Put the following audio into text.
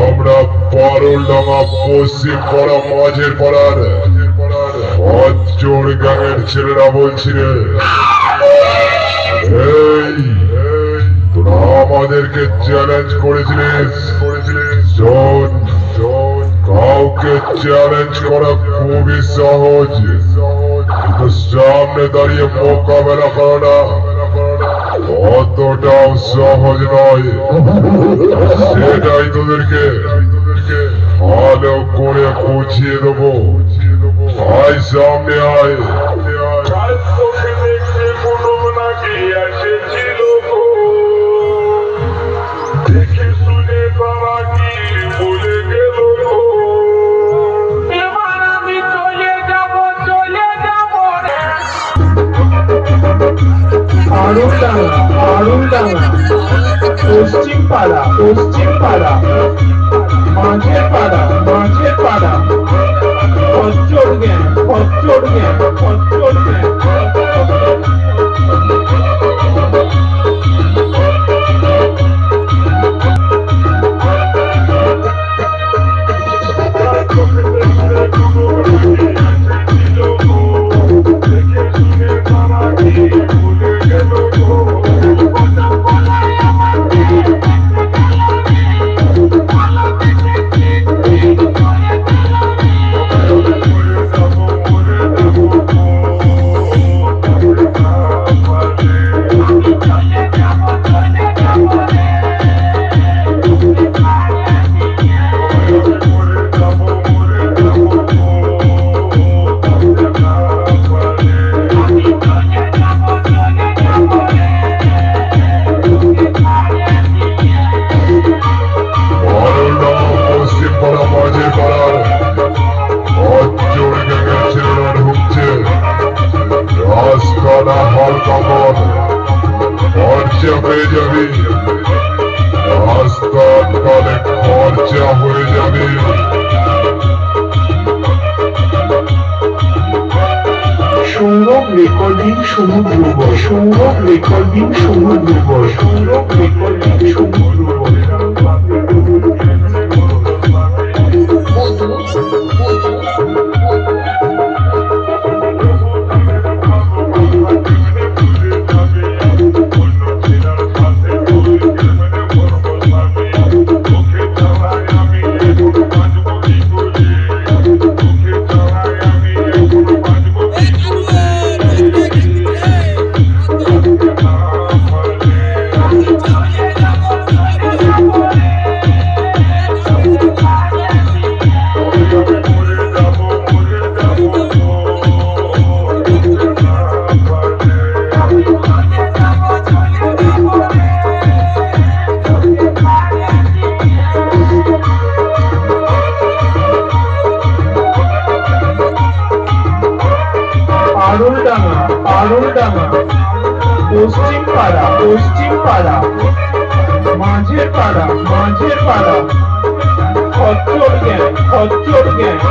আমরা পারুলডাঙ্গা পশ্চিম পাড়া মাঝের পাড়ার অচোর গ্যাংয়ের ছেলেরা বলছি রে, এই তোরা আমাদেরকে চ্যালেঞ্জ করেছিলিস, শোন কাউকে চ্যালেঞ্জ করা খুবই সহজ, কিন্তু সামনে দাঁড়িয়ে মোকাবেলা করাটা অতটাও সহজ নয়। সেটাই তোদেরকে ভালো করে বুঝিয়ে দেবো। আয় সামনে আয়। দেখে শুনে তারা কি বলে গেল, এবার আমি চলে যাব পারুলডাঙ্গা পশ্চিম পাড়া মাঝের পাড়া অচোর গ্যাং খরচা হয়ে যাবে, রাস্তার কালে খরচা হয়ে যাবে। সৌরভ রেকর্ডিং সমুদ্র পারুলডাঙ্গা পশ্চিম পাড়া মাঝের পাড়া অচোর গ্যাং